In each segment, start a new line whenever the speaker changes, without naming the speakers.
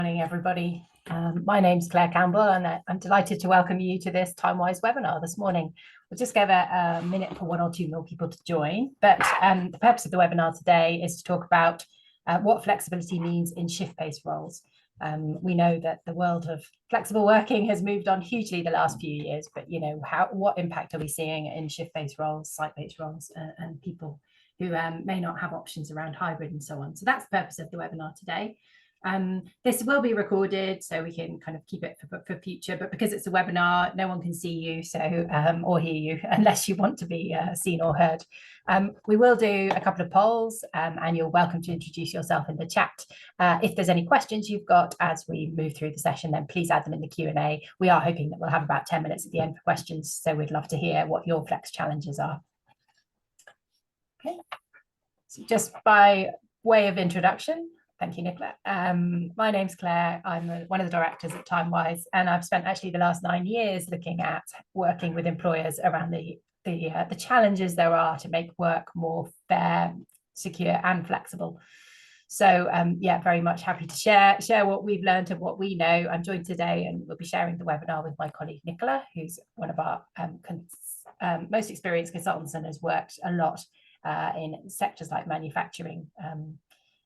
Morning, everybody. My name's Claire Campbell, and I'm delighted to welcome you to this TimeWise webinar this morning. We'll just give a minute for one or two more people to join, but the purpose of the webinar today is to talk about what flexibility means in shift-based roles. We know that the world of flexible working has moved on hugely the last few years, but what impact are we seeing in shift-based roles, site-based roles, and people who may not have options around hybrid and so on. So that's the purpose of the webinar today. This will be recorded, so we can kind of keep it for future, but because it's a webinar, no one can see you or hear you unless you want to be seen or heard. We will do a couple of polls, and you're welcome to introduce yourself in the chat. If there's any questions you've got as we move through the session, then please add them in the Q&A. We are hoping that we'll have about 10 minutes at the end for questions, so we'd love to hear what your flex challenges are. Okay, so just by way of introduction, thank you, Nicola. My name's Claire. I'm one of the directors at TimeWise, and I've spent actually the last 9 years looking at working with employers around the challenges there are to make work more fair, secure, and flexible. So yeah, very much happy to share what we've learned and what we know. I'm joined today, and we'll be sharing the webinar with my colleague Nicola, who's one of our most experienced consultants and has worked a lot in sectors like manufacturing.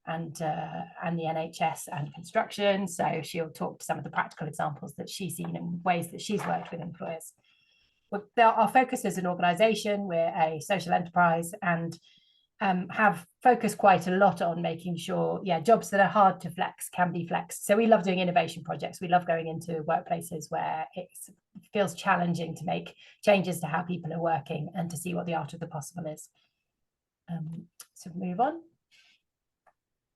And the NHS and construction. So she'll talk to some of the practical examples that she's seen and ways that she's worked with employers. Our focus as an organisation, we're a social enterprise and have focused quite a lot on making sure, jobs that are hard to flex can be flexed. So we love doing innovation projects. We love going into workplaces where it feels challenging to make changes to how people are working and to see what the art of the possible is. So move on.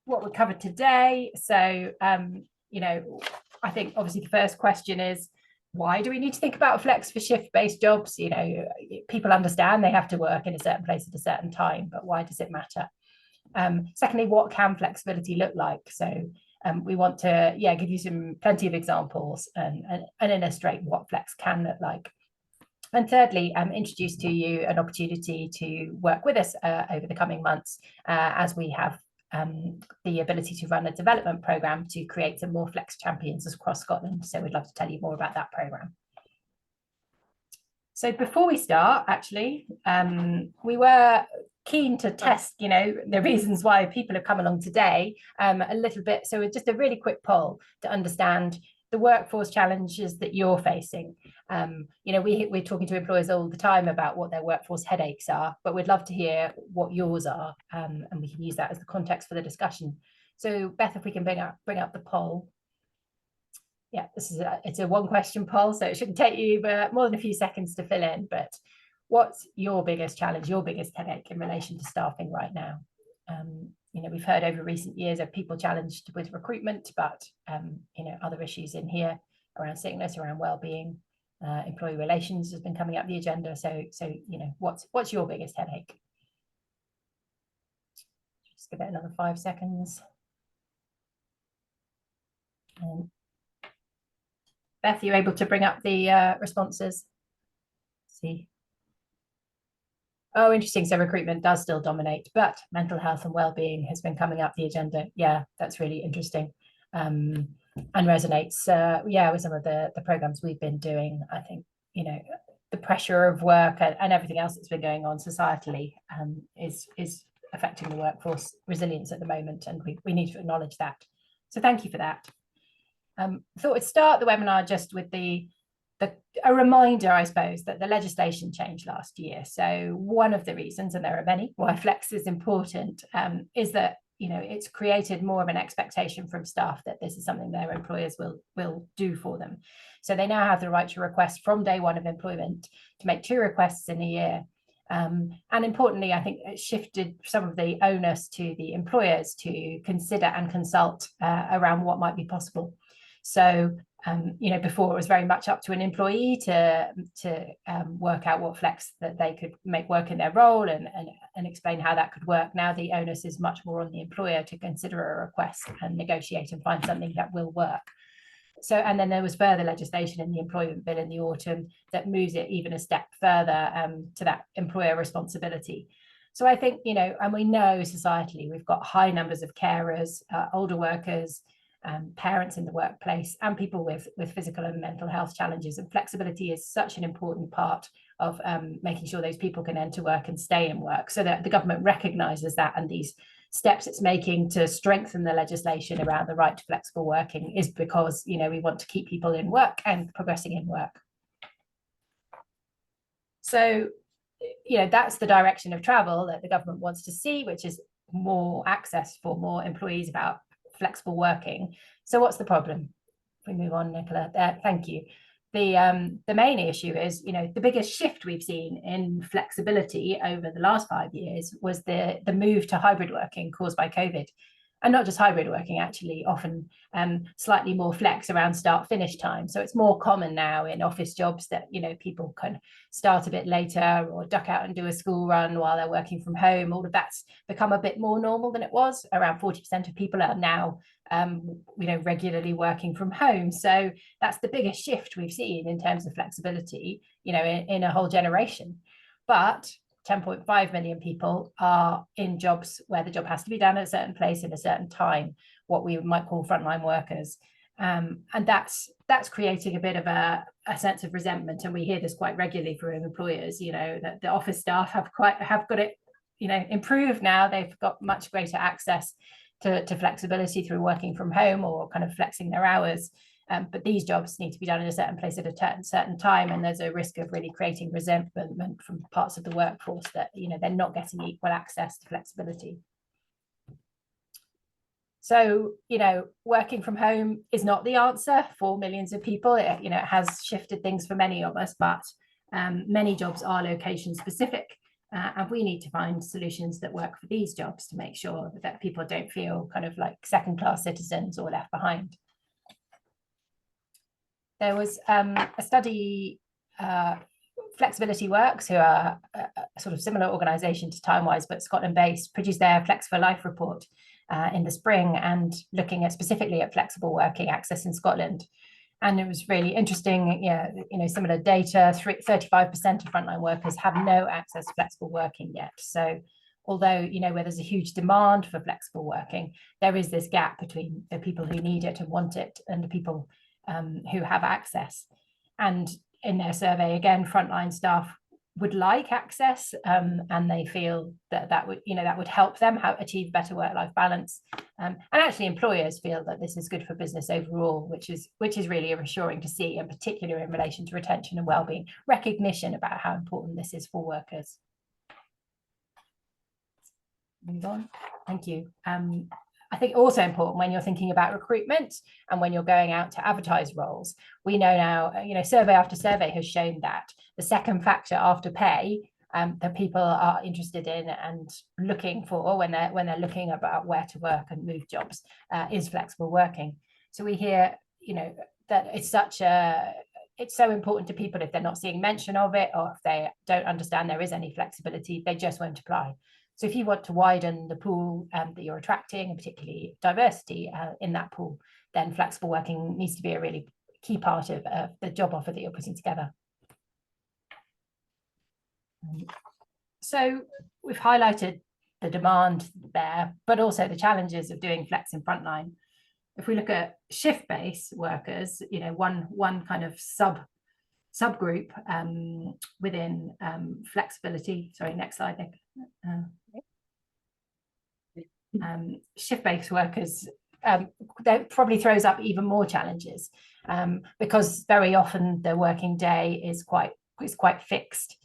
What we covered today. So, I think obviously the first question is, why do we need to think about flex for shift-based jobs? People understand they have to work in a certain place at a certain time, but why does it matter? Secondly, what can flexibility look like? So we want to, give you plenty of examples and illustrate what flex can look like. And thirdly, introduce to you an opportunity to work with us over the coming months as we have the ability to run a development programme to create some more flex champions across Scotland. So we'd love to tell you more about that programme. So before we start, actually, we were keen to test, the reasons why people have come along today a little bit. So just a really quick poll to understand the workforce challenges that you're facing. We're talking to employers all the time about what their workforce headaches are, but we'd love to hear what yours are, and we can use that as the context for the discussion. So Beth, if we can bring up the poll. Yeah, it's a one question poll, so it shouldn't take you more than a few seconds to fill in, but what's your biggest challenge, your biggest headache in relation to staffing right now? We've heard over recent years of people challenged with recruitment, but other issues in here around sickness, around well-being, employee relations has been coming up the agenda. So what's your biggest headache? Just give it another 5 seconds. Beth, you able to bring up the responses? See. Oh, interesting. So recruitment does still dominate, but mental health and well-being has been coming up the agenda. Yeah, that's really interesting, and resonates. With some of the programs we've been doing. I think the pressure of work and everything else that's been going on societally is affecting the workforce resilience at the moment, and we need to acknowledge that. So thank you for that. I thought we'd start the webinar just with a reminder, I suppose, that the legislation changed last year. So one of the reasons, and there are many, why flex is important is that it's created more of an expectation from staff that this is something their employers will do for them. So they now have the right to request from day one of employment to make 2 requests in a year. And importantly, I think it shifted some of the onus to the employers to consider and consult around what might be possible. So before it was very much up to an employee to work out what flex that they could make work in their role and explain how that could work. Now the onus is much more on the employer to consider a request and negotiate and find something that will work. So, and then there was further legislation in the employment bill in the autumn that moves it even a step further to that employer responsibility. So I think, and we know societally we've got high numbers of carers, older workers, parents in the workplace, and people with physical and mental health challenges. And flexibility is such an important part of making sure those people can enter work and stay in work, so that the government recognises that, and these steps it's making to strengthen the legislation around the right to flexible working is because, you know, we want to keep people in work and progressing in work. So, you know, that's the direction of travel that the government wants to see, which is more access for more employees about flexible working. So what's the problem? If we move on, Nicola, thank you. The main issue is, you know, the biggest shift we've seen in flexibility over the last 5 years was the move to hybrid working caused by COVID. And not just hybrid working, actually, often slightly more flex around start finish time. So it's more common now in office jobs that, you know, people can start a bit later or duck out and do a school run while they're working from home. All of that's become a bit more normal than it was. Around 40% of people are now, you know, regularly working from home. So that's the biggest shift we've seen in terms of flexibility, you know, in a whole generation. But 10.5 million people are in jobs where the job has to be done at a certain place in a certain time, what we might call frontline workers. And that's creating a bit of a sense of resentment. And we hear this quite regularly from employers, you know, that the office staff have got it, you know, improved now. They've got much greater access to flexibility through working from home or kind of flexing their hours. But these jobs need to be done in a certain place at a certain time, and there's a risk of really creating resentment from parts of the workforce that, you know, they're not getting equal access to flexibility. So, you know, working from home is not the answer for millions of people. You know, it has shifted things for many of us, but many jobs are location specific, and we need to find solutions that work for these jobs to make sure that people don't feel kind of like second-class citizens or left behind. There was a study, Flexibility Works, who are a sort of similar organisation to Timewise, but Scotland-based, produced their Flex for Life report in the spring, and looking at specifically at flexible working access in Scotland. And it was really interesting, yeah, you know, similar data, 35% of frontline workers have no access to flexible working yet. So although, you know, where there's a huge demand for flexible working, there is this gap between the people who need it and want it and the people who have access. And in their survey, again, frontline staff would like access, and they feel that would, you know, that would help them achieve better work-life balance. And actually, employers feel that this is good for business overall, which is really reassuring to see, in particular in relation to retention and well-being, recognition about how important this is for workers. Move on. Thank you. I think also important when you're thinking about recruitment and when you're going out to advertise roles, we know now, you know, survey after survey has shown that the second factor after pay that people are interested in and looking for when they're looking about where to work and move jobs is flexible working. So we hear, you know, that it's so important to people. If they're not seeing mention of it, or if they don't understand there is any flexibility, they just won't apply. So if you want to widen the pool that you're attracting, and particularly diversity in that pool, then flexible working needs to be a really key part of the job offer that you're putting together. So we've highlighted the demand there, but also the challenges of doing flex in frontline. If we look at shift-based workers, you know, one kind of subgroup within flexibility. Sorry, next slide, Nick. Shift-based workers, that probably throws up even more challenges because very often the working day is quite fixed.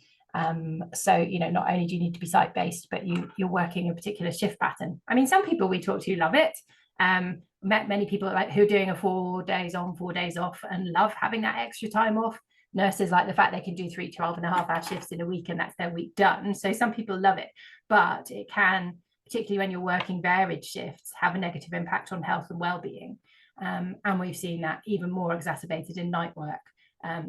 So, you know, not only do you need to be site-based, but you're working a particular shift pattern. I mean, some people we talk to love it. Met many people like who are doing a 4 days on, 4 days off and love having that extra time off. Nurses like the fact they can do 3 12.5-hour shifts in a week and that's their week done. So some people love it, but it can, particularly when you're working varied shifts, have a negative impact on health and well-being. And we've seen that even more exacerbated in night work.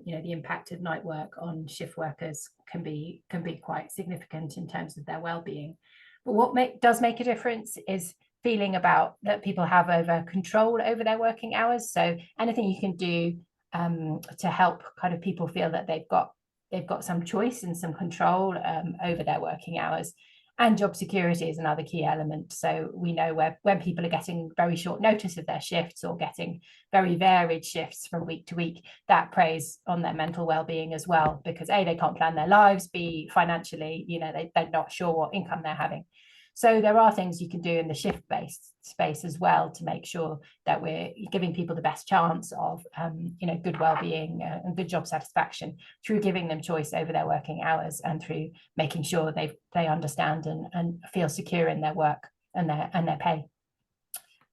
You know, the impact of night work on shift workers can be quite significant in terms of their well-being. But what does make a difference is feeling about that people have control over their working hours. So anything you can do to help kind of people feel that they've got some choice and some control over their working hours. And job security is another key element. So we know when people are getting very short notice of their shifts or getting very varied shifts from week to week, that preys on their mental well-being as well, because A, they can't plan their lives, B, financially, they're not sure what income they're having. So there are things you can do in the shift-based space as well to make sure that we're giving people the best chance of, good well-being and good job satisfaction through giving them choice over their working hours and through making sure they understand and feel secure in their work and their pay.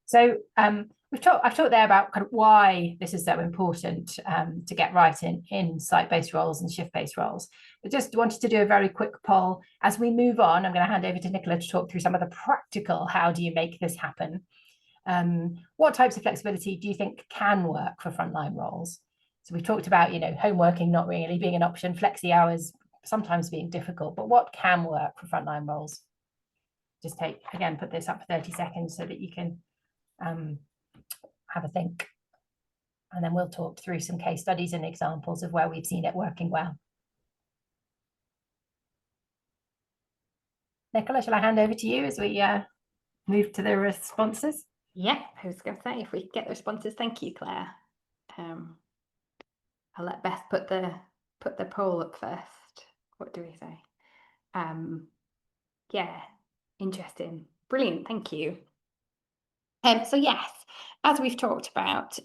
So I've talked there about kind of why this is so important to get right in site-based roles and shift-based roles. But just wanted to do a very quick poll. As we move on, I'm going to hand over to Nicola to talk through some of the practical, how do you make this happen? What types of flexibility do you think can work for frontline roles? So we've talked about, home working not really being an option, flexi hours sometimes being difficult, but what can work for frontline roles? Just put this up for 30 seconds so that you can have a think. And then we'll talk through some case studies and examples of where we've seen it working well. Nicola, shall I hand over to you as we move to the responses?
Yeah, I was going to say, if we get the responses, thank you, Claire. I'll let Beth put the poll up first. What do we say? Yeah, interesting, brilliant, thank you. So yes, as we've talked about,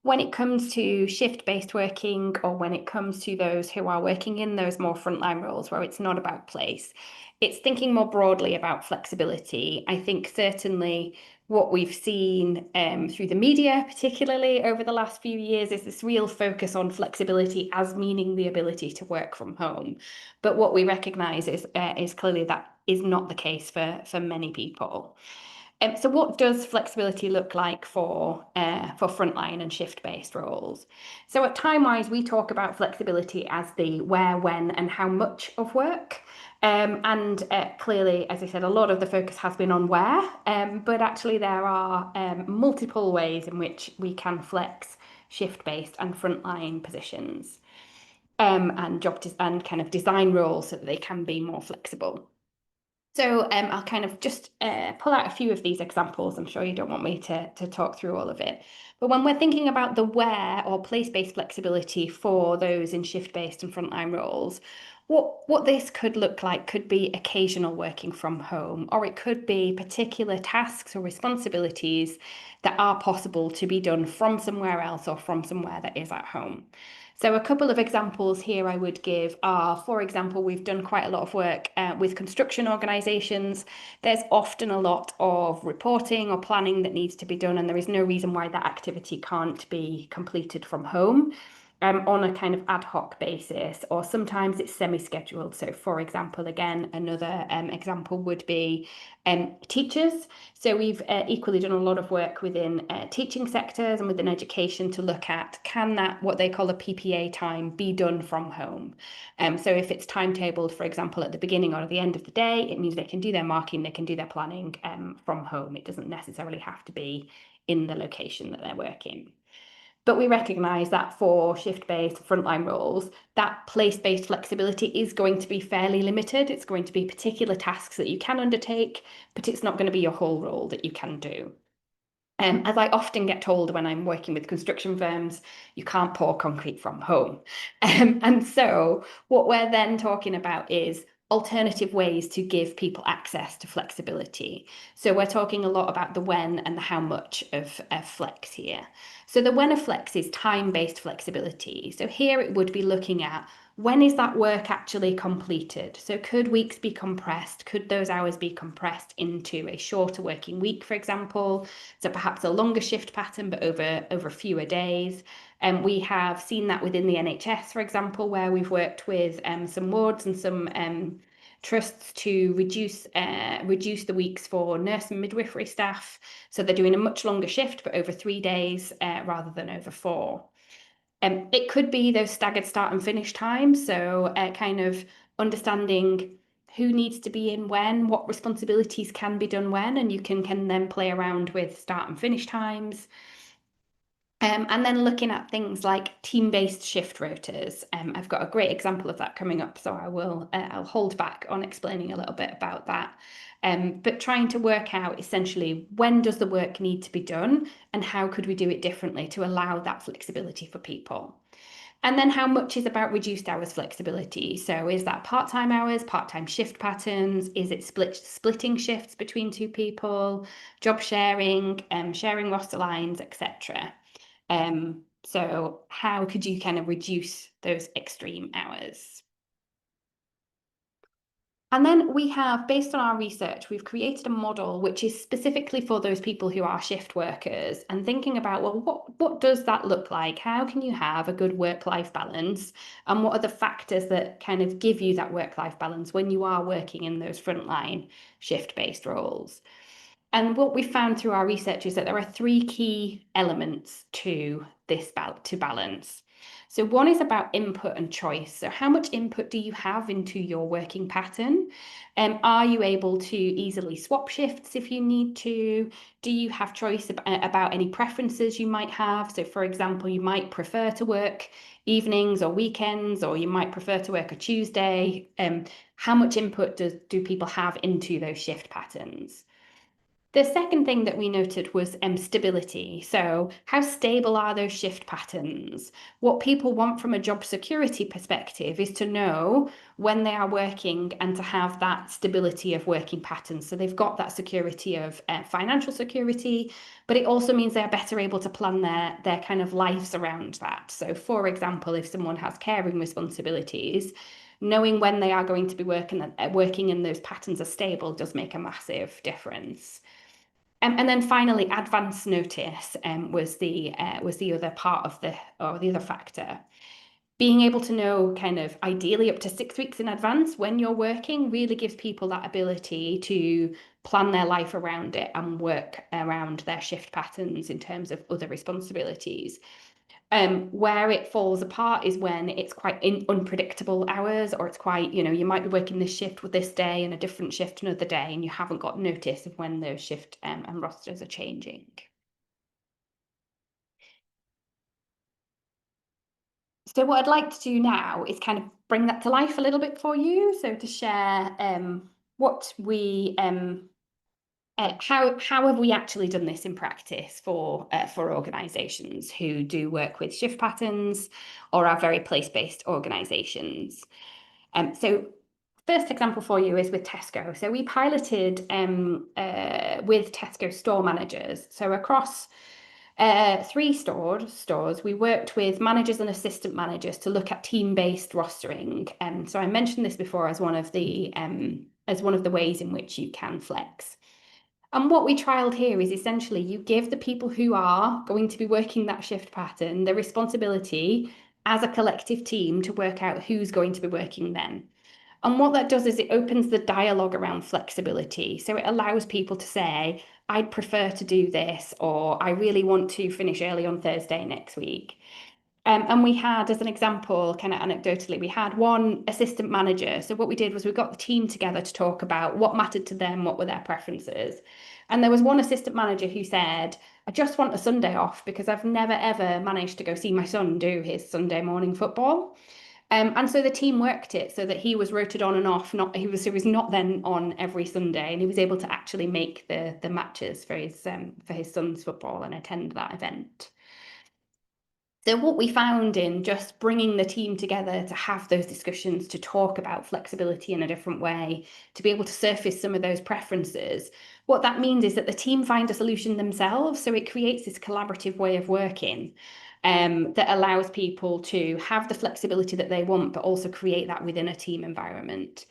when it comes to shift-based working, or when it comes to those who are working in those more frontline roles where it's not about place, it's thinking more broadly about flexibility. I think certainly what we've seen through the media, particularly over the last few years, is this real focus on flexibility as meaning the ability to work from home. But what we recognise is clearly that is not the case for many people. So what does flexibility look like for frontline and shift-based roles? So at Timewise, we talk about flexibility as the where, when, and how much of work. And clearly, as I said, a lot of the focus has been on where, but actually there are multiple ways in which we can flex shift-based and frontline positions, and and kind of design roles so that they can be more flexible. So I'll kind of just pull out a few of these examples. I'm sure you don't want me to talk through all of it. But when we're thinking about the where or place-based flexibility for those in shift-based and frontline roles, what this could look like could be occasional working from home, or it could be particular tasks or responsibilities that are possible to be done from somewhere else or from somewhere that is at home. So a couple of examples here I would give are, for example, we've done quite a lot of work with construction organisations. There's often a lot of reporting or planning that needs to be done, and there is no reason why that activity can't be completed from home. On a kind of ad hoc basis, or sometimes it's semi-scheduled. So for example, again, another example would be teachers. So we've equally done a lot of work within teaching sectors and within education to look at, can that, what they call a PPA time, be done from home? So if it's timetabled, for example, at the beginning or at the end of the day, it means they can do their marking, they can do their planning from home. It doesn't necessarily have to be in the location that they're working. But we recognise that for shift-based frontline roles, that place-based flexibility is going to be fairly limited. It's going to be particular tasks that you can undertake, but it's not going to be your whole role that you can do. As I often get told when I'm working with construction firms, you can't pour concrete from home. And so what we're then talking about is alternative ways to give people access to flexibility. So we're talking a lot about the when and the how much of flex here. So the when of flex is time-based flexibility. So here it would be looking at, when is that work actually completed? So could weeks be compressed? Could those hours be compressed into a shorter working week, for example? So perhaps a longer shift pattern, but over fewer days. And we have seen that within the NHS, for example, where we've worked with some wards and some trusts to reduce the weeks for nurse and midwifery staff. So they're doing a much longer shift, but over 3 days rather than over 4. It could be those staggered start and finish times. So kind of understanding who needs to be in when, what responsibilities can be done when, and you can then play around with start and finish times. And then looking at things like team-based shift rotas. I've got a great example of that coming up, so I'll hold back on explaining a little bit about that. But trying to work out essentially when does the work need to be done and how could we do it differently to allow that flexibility for people. And then how much is about reduced hours flexibility? So is that part-time hours, part-time shift patterns? Is it splitting shifts between two people, job sharing, sharing roster lines, etc.? So how could you kind of reduce those extreme hours? And then we have, based on our research, we've created a model which is specifically for those people who are shift workers and thinking about, well, what does that look like? How can you have a good work-life balance? And what are the factors that kind of give you that work-life balance when you are working in those frontline shift-based roles? And what we found through our research is that there are three key elements to this to balance. So one is about input and choice. So how much input do you have into your working pattern? Are you able to easily swap shifts if you need to? Do you have choice about any preferences you might have? So for example, you might prefer to work evenings or weekends, or you might prefer to work a Tuesday. How much input do people have into those shift patterns? The second thing that we noted was stability. So how stable are those shift patterns? What people want from a job security perspective is to know when they are working and to have that stability of working patterns. So they've got that security of financial security, but it also means they're better able to plan their kind of lives around that. So for example, if someone has caring responsibilities, knowing when they are going to be working and those patterns are stable does make a massive difference. And then finally, advance notice was the other part of the other factor. Being able to know kind of ideally up to 6 weeks in advance when you're working really gives people that ability to plan their life around it and work around their shift patterns in terms of other responsibilities. Where it falls apart is when it's quite unpredictable hours, or it's quite, you might be working this shift with this day and a different shift another day, and you haven't got notice of when those shift and rosters are changing. So what I'd like to do now is kind of bring that to life a little bit for you. So to share what we how have we actually done this in practice for organisations who do work with shift patterns or are very place-based organisations? So first example for you is with Tesco. So we piloted with Tesco store managers. So across 3 stores, we worked with managers and assistant managers to look at team-based rostering. So I mentioned this before as one of the ways in which you can flex. And what we trialed here is essentially you give the people who are going to be working that shift pattern the responsibility as a collective team to work out who's going to be working then. And what that does is it opens the dialogue around flexibility. So it allows people to say, I'd prefer to do this, or I really want to finish early on Thursday next week. And we had, as an example, kind of anecdotally, we had one assistant manager. So what we did was we got the team together to talk about what mattered to them, what were their preferences. And there was one assistant manager who said, I just want a Sunday off because I've never, ever managed to go see my son do his Sunday morning football. And so the team worked it so that he was rotated on and off. He was not then on every Sunday, and he was able to actually make the matches for his son's football and attend that event. So what we found in just bringing the team together to have those discussions, to talk about flexibility in a different way, to be able to surface some of those preferences, what that means is that the team find a solution themselves. So it creates this collaborative way of working that allows people to have the flexibility that they want, but also create that within a team environment.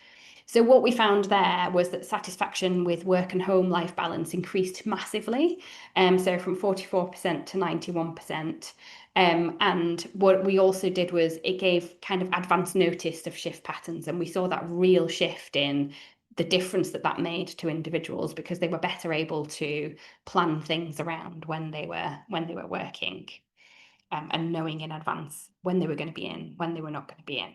So what we found there was that satisfaction with work and home life balance increased massively. So from 44% to 91%. And what we also did was it gave kind of advance notice of shift patterns, and we saw that real shift in the difference that made to individuals because they were better able to plan things around when they were working, and knowing in advance when they were going to be in, when they were not going to be in.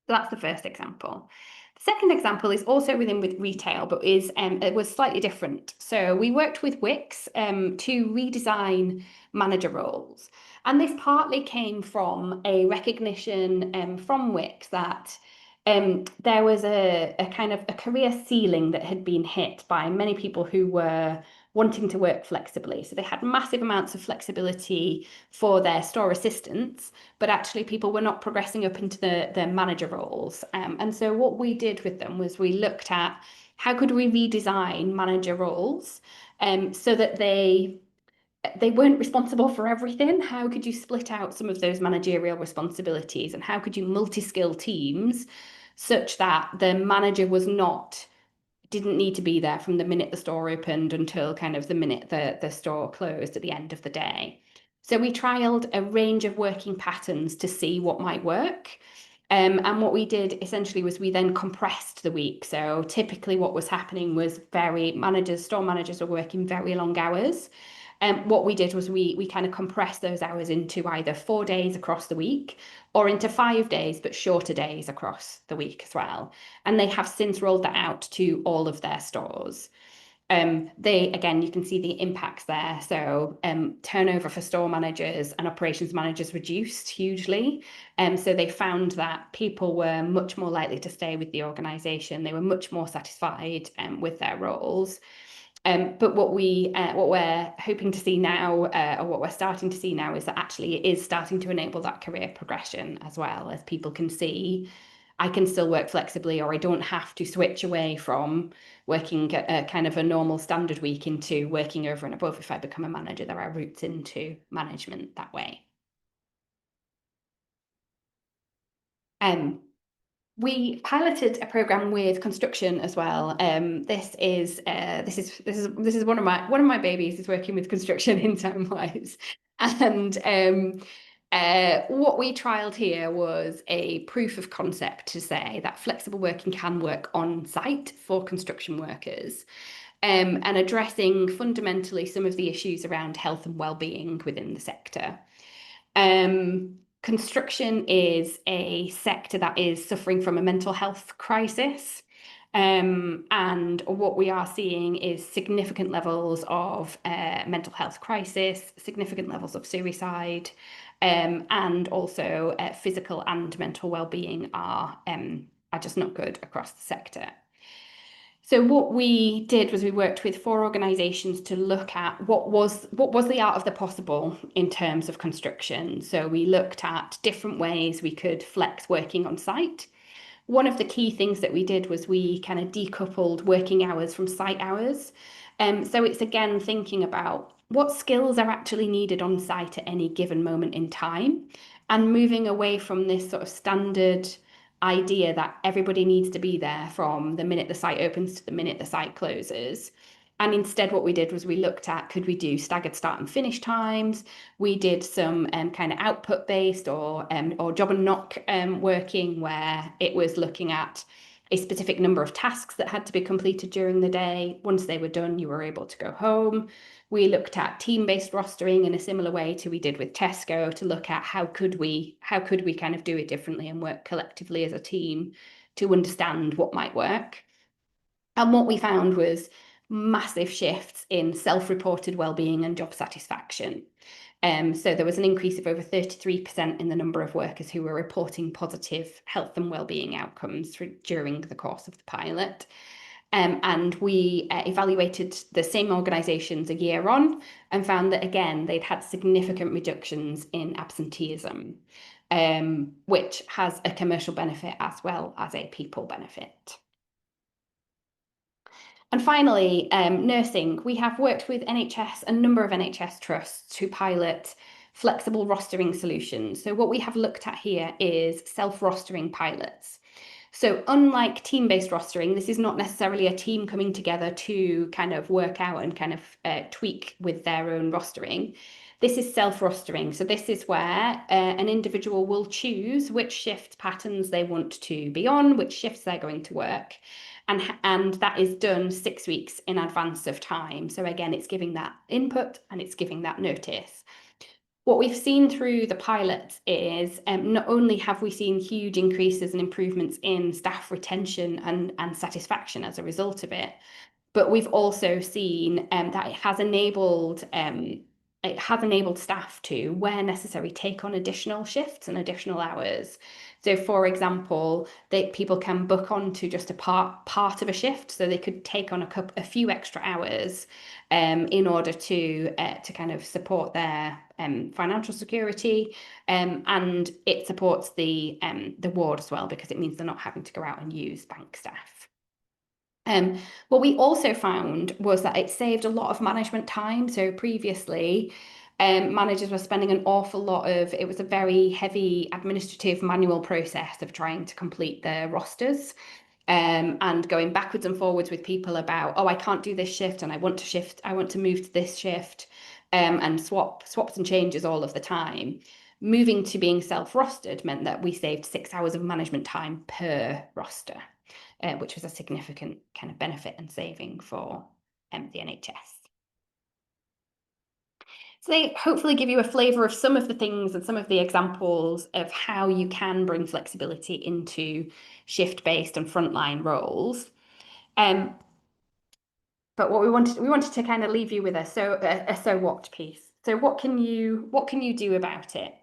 That's the first example. The second example is also with retail, but it was slightly different. So we worked with Wix to redesign manager roles. And this partly came from a recognition from Wix that there was a kind of a career ceiling that had been hit by many people who were wanting to work flexibly. So they had massive amounts of flexibility for their store assistants, but actually people were not progressing up into the manager roles. And so what we did with them was we looked at how could we redesign manager roles so that they weren't responsible for everything. How could you split out some of those managerial responsibilities, and how could you multi-skill teams such that the manager didn't need to be there from the minute the store opened until kind of the minute the store closed at the end of the day. So we trialed a range of working patterns to see what might work. And what we did essentially was we then compressed the week. So typically what was happening was store managers were working very long hours. What we did was we kind of compressed those hours into either 4 days across the week or into 5 days, but shorter days across the week as well. And they have since rolled that out to all of their stores. Again, you can see the impacts there. So turnover for store managers and operations managers reduced hugely. So they found that people were much more likely to stay with the organization. They were much more satisfied with their roles. But what we're hoping to see now, or what we're starting to see now, is that actually it is starting to enable that career progression as well, as people can see I can still work flexibly, or I don't have to switch away from working a kind of a normal standard week into working over and above. If I become a manager, there are routes into management that way. We piloted a program with construction as well. This is one of my babies is working with construction in Timewise, and what we trialed here was a proof of concept to say that flexible working can work on site for construction workers, and addressing fundamentally some of the issues around health and well-being within the sector. Construction is a sector that is suffering from a mental health crisis. And what we are seeing is significant levels of mental health crisis, significant levels of suicide, and also physical and mental well-being are just not good across the sector. So what we did was we worked with 4 organisations to look at what was the art of the possible in terms of construction. So we looked at different ways we could flex working on site. One of the key things that we did was we kind of decoupled working hours from site hours. So it's again thinking about what skills are actually needed on site at any given moment in time, and moving away from this sort of standard idea that everybody needs to be there from the minute the site opens to the minute the site closes. And instead what we did was we looked at, could we do staggered start and finish times? We did some kind of output based or job and knock working, where it was looking at a specific number of tasks that had to be completed during the day. Once they were done, you were able to go home. We looked at team-based rostering in a similar way to we did with Tesco, to look at how could we kind of do it differently and work collectively as a team to understand what might work. And what we found was massive shifts in self-reported well-being and job satisfaction. So there was an increase of over 33% in the number of workers who were reporting positive health and well-being outcomes during the course of the pilot. And we evaluated the same organisations a year on and found that, again, they'd had significant reductions in absenteeism, which has a commercial benefit as well as a people benefit. And finally, nursing. We have worked with a number of NHS trusts to pilot flexible rostering solutions. So what we have looked at here is self-rostering pilots. So unlike team-based rostering, this is not necessarily a team coming together to kind of work out and kind of tweak with their own rostering. This is self-rostering. So this is where an individual will choose which shift patterns they want to be on, which shifts they're going to work. And that is done 6 weeks in advance of time. So again, it's giving that input and it's giving that notice. what we've seen through the pilots is not only have we seen huge increases and improvements in staff retention and satisfaction as a result of it, but we've also seen that it has enabled staff to, where necessary, take on additional shifts and additional hours. So, for example, people can book onto just a part of a shift, so they could take on a few extra hours in order to kind of support their financial security, and it supports the ward as well, because it means they're not having to go out and use bank staff. What we also found was that it saved a lot of management time. So previously, managers were spending an awful lot of, it was a very heavy administrative manual process of trying to complete their rosters, and going backwards and forwards with people about, oh, I can't do this shift and I want to move to this shift, and swaps and changes all of the time. Moving to being self-rostered meant that we saved 6 hours of management time per roster, which was a significant kind of benefit and saving for the NHS. So they hopefully give you a flavour of some of the things and some of the examples of how you can bring flexibility into shift-based and frontline roles. But what we wanted to kind of leave you with a so what piece. So what can you do about it?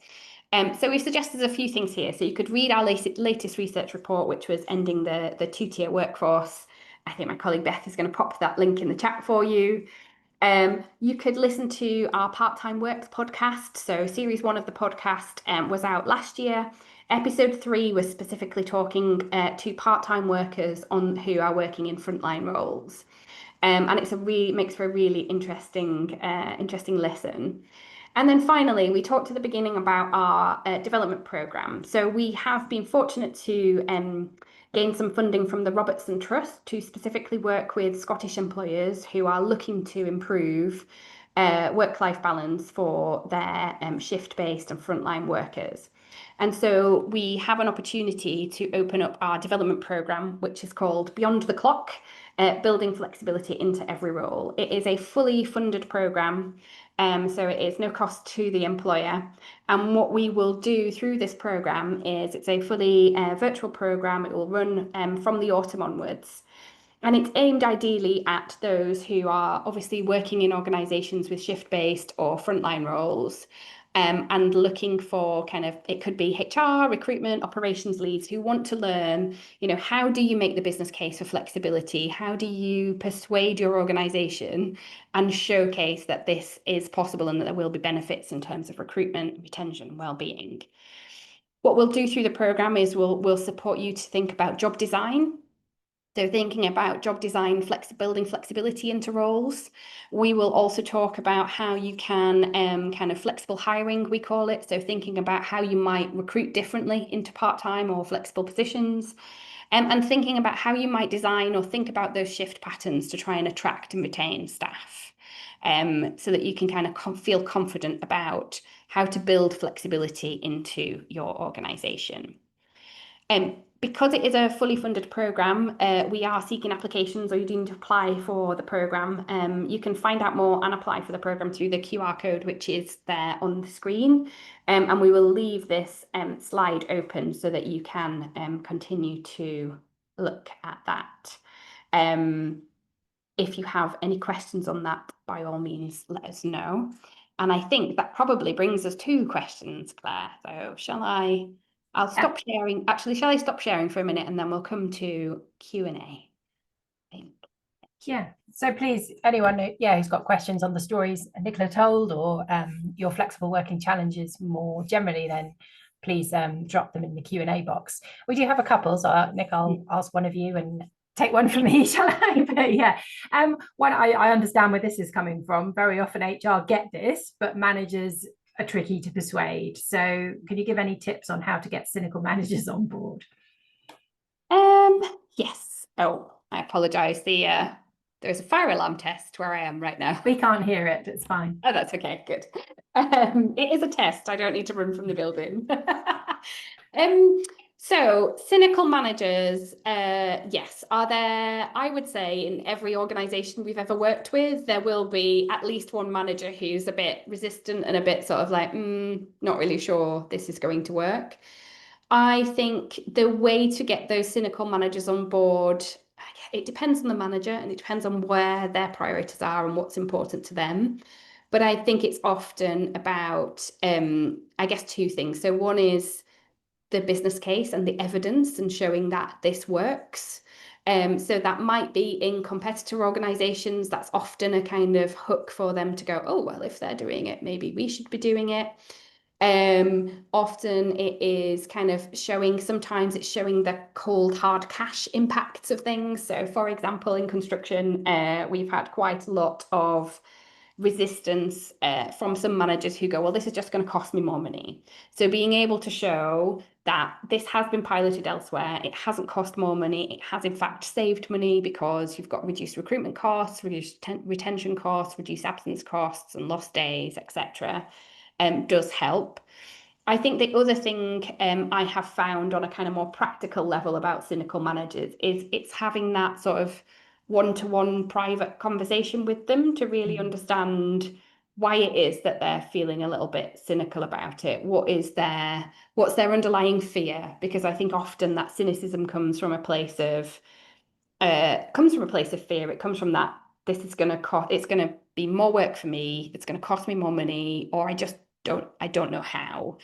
So we've suggested a few things here. So you could read our latest research report, which was ending the two-tier workforce. I think my colleague Beth is going to pop that link in the chat for you. You could listen to our Part-Time Works podcast. So series 1 of the podcast was out last year. Episode 3 was specifically talking to part-time workers who are working in frontline roles. And makes for a really interesting listen. And then finally, we talked at the beginning about our development programme. So we have been fortunate to gain some funding from the Robertson Trust to specifically work with Scottish employers who are looking to improve work-life balance for their shift-based and frontline workers. And so we have an opportunity to open up our development programme, which is called Beyond the Clock, Building Flexibility into Every Role. It is a fully funded programme, so it is no cost to the employer. And what we will do through this programme is, it's a fully virtual programme. It will run from the autumn onwards. And it's aimed ideally at those who are obviously working in organisations with shift-based or frontline roles, and looking for it could be HR, recruitment, operations leads who want to learn, how do you make the business case for flexibility? How do you persuade your organisation and showcase that this is possible and that there will be benefits in terms of recruitment, retention, well-being? What we'll do through the programme is we'll support you to think about job design. So thinking about job design, building flexibility into roles. We will also talk about how you can kind of flexible hiring, we call it. So thinking about how you might recruit differently into part-time or flexible positions, and thinking about how you might design or think about those shift patterns to try and attract and retain staff, so that you can kind of feel confident about how to build flexibility into your organisation. Because it is a fully funded programme, we are seeking applications, or you do need to apply for the programme. You can find out more and apply for the programme through the QR code, which is there on the screen. And we will leave this slide open so that you can continue to look at that. If you have any questions on that, by all means, let us know. And I think that probably brings us to questions, Claire. So I'll stop sharing. Actually, shall I stop sharing for a minute and then we'll come to Q&A?
Yeah, so please, anyone who's got questions on the stories Nicola told, or your flexible working challenges more generally, then please drop them in the Q&A box. We do have a couple, so Nick, I'll ask one of you and take one from me, shall I? But yeah, I understand where this is coming from. Very often HR get this, but managers are tricky to persuade. So can you give any tips on how to get cynical managers on board?
Yes. Oh, I apologise. There's a fire alarm test where I am right now.
We can't hear it. It's fine.
Oh, that's okay. Good. It is a test. I don't need to run from the building. So cynical managers, yes, are there, I would say in every organization we've ever worked with, there will be at least one manager who's a bit resistant and a bit sort of like, not really sure this is going to work. I think the way to get those cynical managers on board, it depends on the manager and it depends on where their priorities are and what's important to them. But I think it's often about, I guess, two things. So one is the business case and the evidence and showing that this works. So that might be in competitor organizations. That's often a kind of hook for them to go, oh, well, if they're doing it, maybe we should be doing it. Often it is kind of showing, sometimes it's showing the cold, hard cash impacts of things. So for example, in construction, we've had quite a lot of resistance from some managers who go, well, this is just going to cost me more money. So being able to show that this has been piloted elsewhere, it hasn't cost more money, it has in fact saved money because you've got reduced recruitment costs, reduced retention costs, reduced absence costs and lost days, etc., does help. I think the other thing I have found on a kind of more practical level about cynical managers is it's having that sort of one-to-one private conversation with them to really understand why it is that they're feeling a little bit cynical about it. What's their underlying fear? Because I think often that cynicism comes from a place of fear. It comes from that this is going to cost, it's going to be more work for me, it's going to cost me more money, or I don't know how.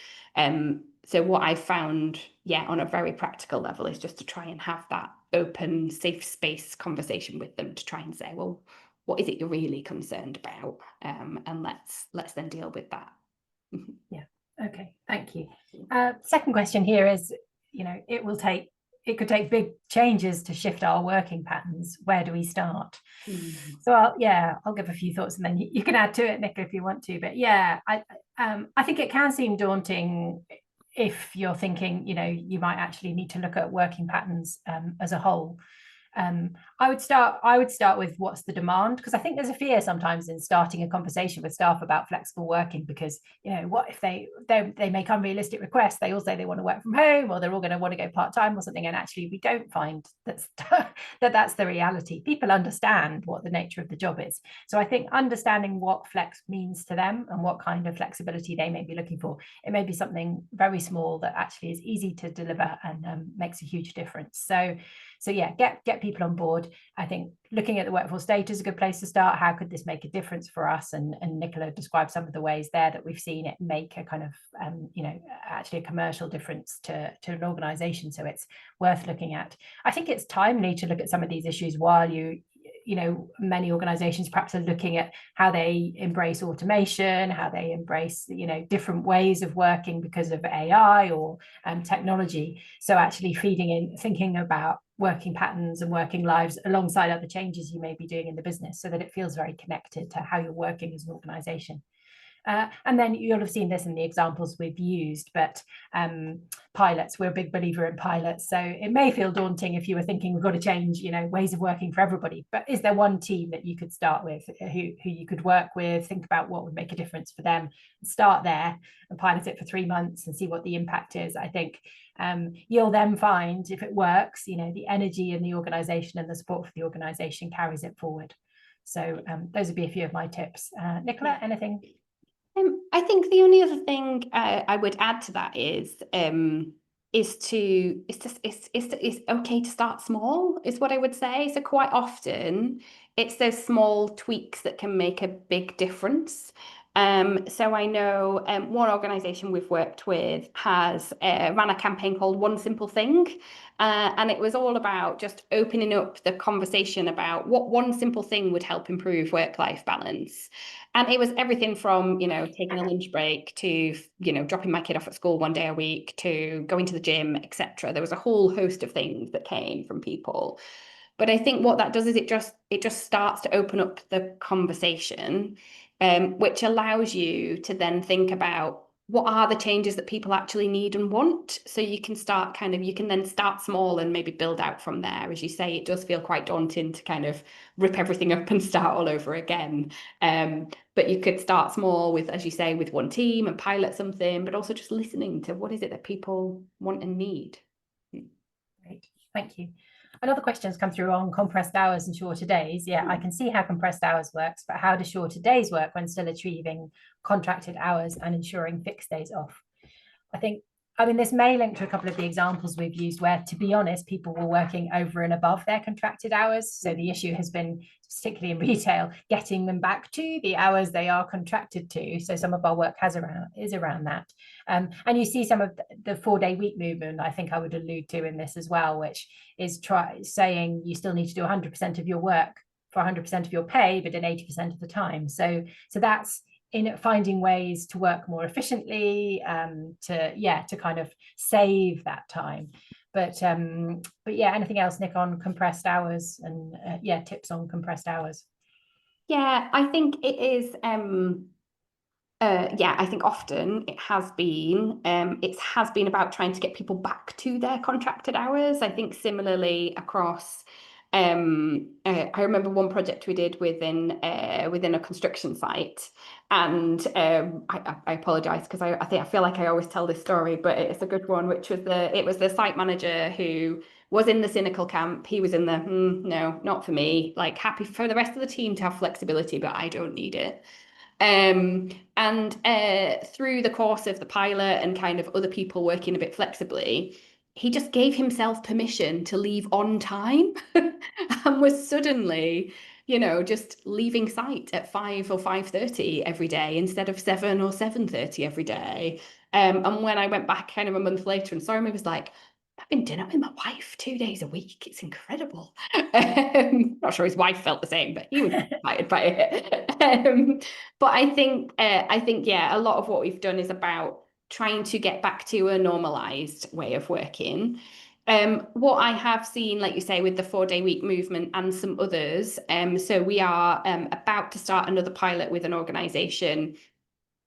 So what I found, on a very practical level, is just to try and have that open, safe space conversation with them to try and say, well, what is it you're really concerned about? And let's then deal with that.
Yeah. Okay. Thank you. Second question here is, it could take big changes to shift our working patterns. Where do we start? So I'll give a few thoughts and then you can add to it, Nicola, if you want to. But I think it can seem daunting if you're thinking, you might actually need to look at working patterns as a whole. I would start with what's the demand, because I think there's a fear sometimes in starting a conversation with staff about flexible working, because what if they make unrealistic requests, they all say they want to work from home, or they're all going to want to go part-time or something, and actually we don't find that's the reality. People understand what the nature of the job is. So I think understanding what flex means to them and what kind of flexibility they may be looking for, it may be something very small that actually is easy to deliver and makes a huge difference. So get people on board. I think looking at the workforce data is a good place to start. How could this make a difference for us? And Nicola described some of the ways there that we've seen it make a kind of, actually a commercial difference to an organization. So it's worth looking at. I think it's timely to look at some of these issues while many organizations perhaps are looking at how they embrace automation, how they embrace, different ways of working because of AI or technology. So actually feeding in, thinking about working patterns and working lives alongside other changes you may be doing in the business, so that it feels very connected to how you're working as an organization. And then you'll have seen this in the examples we've used, but pilots, we're a big believer in pilots. So it may feel daunting if you were thinking we've got to change, ways of working for everybody. But is there one team that you could start with, who you could work with, think about what would make a difference for them, start there and pilot it for 3 months and see what the impact is? I think you'll then find, if it works, the energy in the organization and the support for the organization carries it forward. So those would be a few of my tips. Nicola, anything?
I think the only other thing I would add to that is it's okay to start small, is what I would say. So quite often it's those small tweaks that can make a big difference. So I know one organization we've worked with has ran a campaign called One Simple Thing. And it was all about just opening up the conversation about what one simple thing would help improve work-life balance. And it was everything from, taking a lunch break to, dropping my kid off at school 1 day a week to going to the gym, etc. There was a whole host of things that came from people. But I think what that does is it just starts to open up the conversation, which allows you to then think about what are the changes that people actually need and want. So you can then start small and maybe build out from there. As you say, it does feel quite daunting to kind of rip everything up and start all over again. But you could start small with, as you say, with one team and pilot something, but also just listening to what is it that people want and need.
Thank you. Another question has come through on compressed hours and shorter days. Yeah, I can see how compressed hours works, but how do shorter days work when still achieving contracted hours and ensuring fixed days off? I mean, this may link to a couple of the examples we've used where, to be honest, people were working over and above their contracted hours. So the issue has been, particularly in retail, getting them back to the hours they are contracted to. So some of our work is around that. And you see some of the 4-day week movement, I think I would allude to in this as well, which is saying you still need to do 100% of your work for 100% of your pay, but in 80% of the time. So that's in finding ways to work more efficiently, to kind of save that time. But yeah, anything else, Nick, on compressed hours and tips on compressed hours?
Yeah, I think it is. I think often it has been about trying to get people back to their contracted hours. I think similarly across. I remember one project we did within a construction site, and I apologize because I feel like I always tell this story, but it's a good one, which was the site manager who was in the cynical camp. He was in the no, not for me, like happy for the rest of the team to have flexibility, but I don't need it. And through the course of the pilot and kind of other people working a bit flexibly, he just gave himself permission to leave on time and was suddenly, just leaving site at 5 or 5:30 every day instead of 7 or 7:30 every day. And when I went back kind of a month later and saw him, he was like, I've been dinner with my wife 2 days a week. It's incredible. Not sure his wife felt the same, but he was excited by it. But I think, yeah, a lot of what we've done is about trying to get back to a normalized way of working. What I have seen, like you say, with the 4-day week movement and some others, so we are about to start another pilot with an organisation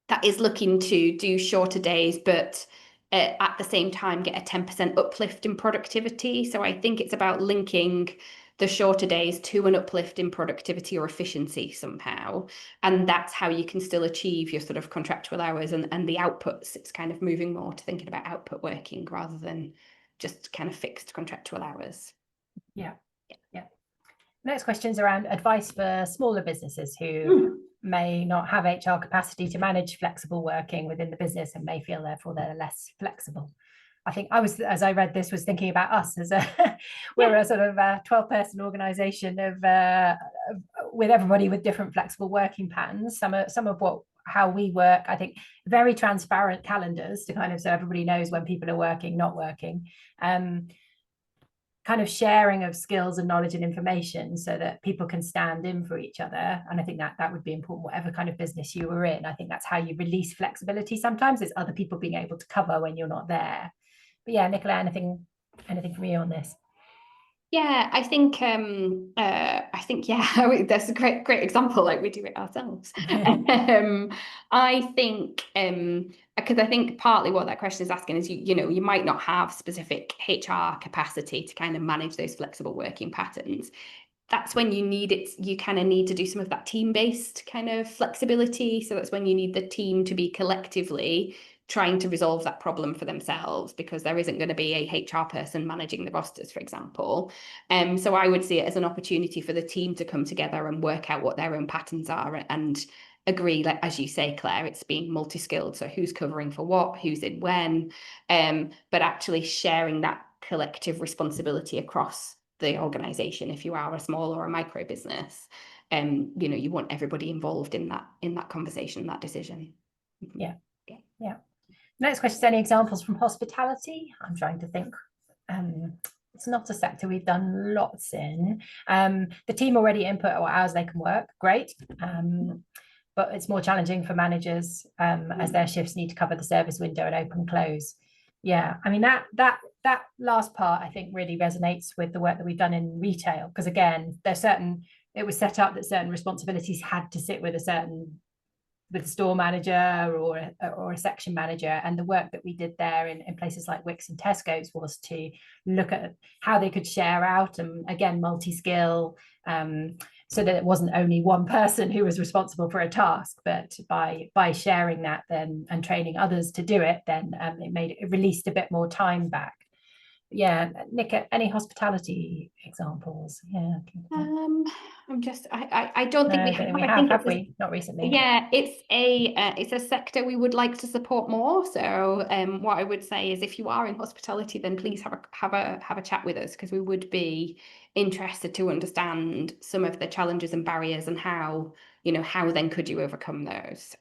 that is looking to do shorter days, but at the same time get a 10% uplift in productivity. So I think it's about linking the shorter days to an uplift in productivity or efficiency somehow. And that's how you can still achieve your sort of contractual hours and the outputs. It's kind of moving more to thinking about output working rather than just kind of fixed contractual hours.
Yeah. Next question is around advice for smaller businesses who may not have HR capacity to manage flexible working within the business and may feel therefore they're less flexible. I think as I read this, was thinking about us as we're a sort of 12-person organization with everybody with different flexible working patterns. Some of how we work, I think, very transparent calendars to kind of, so everybody knows when people are working, not working. Kind of sharing of skills and knowledge and information so that people can stand in for each other. And I think that would be important, whatever kind of business you were in. I think that's how you release flexibility. Sometimes it's other people being able to cover when you're not there. But yeah, Nicola, anything from you on this?
Yeah, I think yeah, that's a great example. Like we do it ourselves. I think because I think partly what that question is asking is you might not have specific HR capacity to kind of manage those flexible working patterns. That's when you need it. You kind of need to do some of that team-based kind of flexibility. So that's when you need the team to be collectively trying to resolve that problem for themselves, because there isn't going to be a HR person managing the rosters, for example. So I would see it as an opportunity for the team to come together and work out what their own patterns are and agree, like as you say, Claire, it's being multi-skilled. So who's covering for what, who's in when, but actually sharing that collective responsibility across the organization. If you are a small or a micro business, you want everybody involved in that conversation, that decision.
Yeah. Next question is, any examples from hospitality? I'm trying to think. It's not a sector we've done lots in. The team already input what hours they can work, great. But it's more challenging for managers as their shifts need to cover the service window and open close. Yeah, I mean, that last part I think really resonates with the work that we've done in retail, because again, it was set up that certain responsibilities had to sit with a store manager or a section manager, and the work that we did there in places like Wickes and Tesco's was to look at how they could share out, and again, multi-skill, so that it wasn't only one person who was responsible for a task, but by sharing that then and training others to do it, then it released a bit more time back. yeah, Nick, any hospitality examples? Yeah.
I don't think we
No, I don't
have.
think we
I think
have
it's
we? Not recently.
yeah, it's a sector we would like to support more. So what I would say is if you are in hospitality, then please have a chat with us, because we would be interested to understand some of the challenges and barriers, and how then could you overcome those.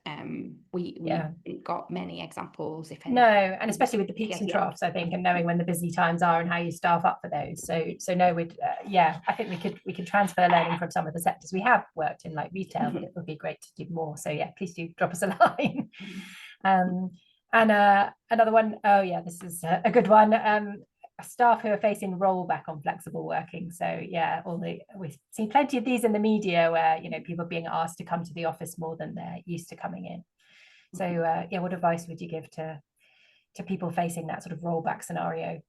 We haven't got many examples, if any.
No, and especially with the peaks and troughs, I think, and knowing when the busy times are and how you staff up for those. So no, we'd I think we could transfer learning from some of the sectors we have worked in, like retail, but it would be great to do more. So yeah, please do drop us a line. And another one, oh yeah, this is a good one. Staff who are facing rollback on flexible working. So yeah, we've seen plenty of these in the media where people being asked to come to the office more than they're used to coming in. So yeah, what advice would you give to people facing that sort of rollback scenario?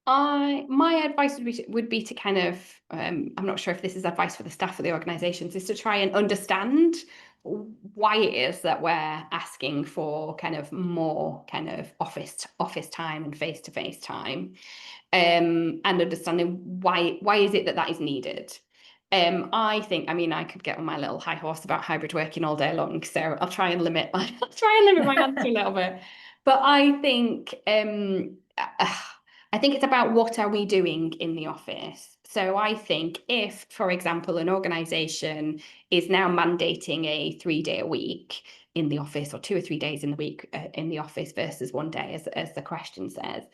My advice would be to kind of, I'm not sure if this is advice for the staff of the organisations, is to try and understand why it is that we're asking for kind of more kind of office time and face-to-face time, and understanding why is it that is needed. I think, I could get on my little high horse about hybrid working all day long, so I'll try and limit my answer a little bit. But I think it's about what are we doing in the office. So I think if, for example, an organisation is now mandating a 3-day a week in the office, or 2 or 3 days in the week in the office versus 1 day, as the question says,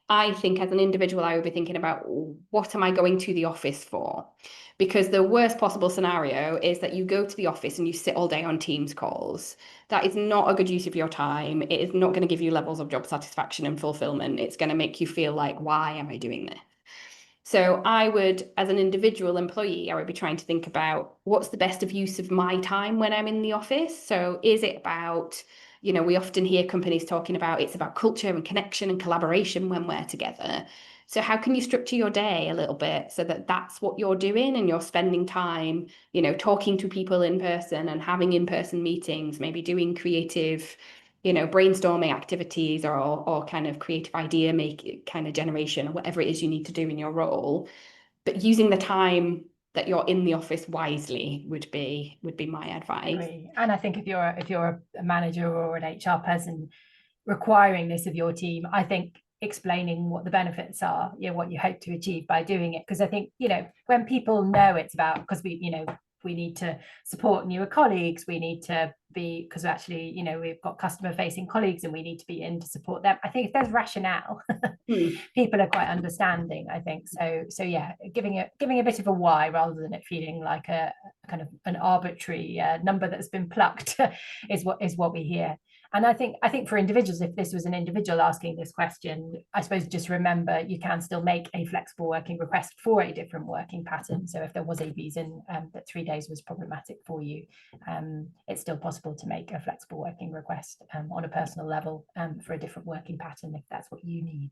I think as an individual, I would be thinking about, what am I going to the office for? Because the worst possible scenario is that you go to the office and you sit all day on Teams calls. That is not a good use of your time. It is not going to give you levels of job satisfaction and fulfillment. It's going to make you feel like, why am I doing this? So I would, as an individual employee, I would be trying to think about what's the best of use of my time when I'm in the office. So is it about, we often hear companies talking about it's about culture and connection and collaboration when we're together. So how can you structure your day a little bit so that that's what you're doing, and you're spending time, talking to people in person and having in-person meetings, maybe doing creative, brainstorming activities, or kind of creative idea kind of generation, or whatever it is you need to do in your role. But using the time that you're in the office wisely would be my advice.
And I think if you're a manager or an HR person requiring this of your team, I think explaining what the benefits are, what you hope to achieve by doing it. Because I think, when people know it's about, because we need to support newer colleagues, we need to be, because actually, we've got customer facing colleagues and we need to be in to support them. I think if there's rationale, people are quite understanding, I think. So yeah, giving a bit of a why, rather than it feeling like a kind of an arbitrary number that's been plucked is what we hear. And I think for individuals, if this was an individual asking this question, I suppose just remember you can still make a flexible working request for a different working pattern. So if there was a reason that 3 days was problematic for you, it's still possible to make a flexible working request on a personal level for a different working pattern if that's what you need.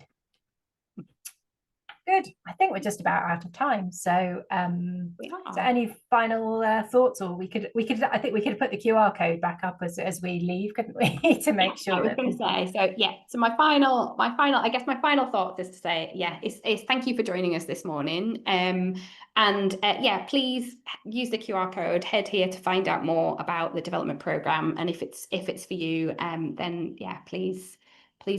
Good. I think we're just about out of time. So, so any final thoughts? Or we could. I think we could put the QR code back up as we leave, couldn't we, to make sure.
I was going to say. So yeah. So my final. I guess my final thought is to say, is thank you for joining us this morning. And please use the QR code. Head here to find out more about the development program. And if it's for you, then please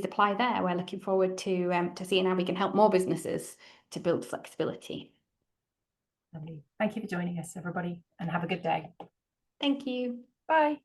apply there. We're looking forward to seeing how we can help more businesses to build flexibility.
Lovely. Thank you for joining us, everybody, and have a good day.
Thank you.
Bye.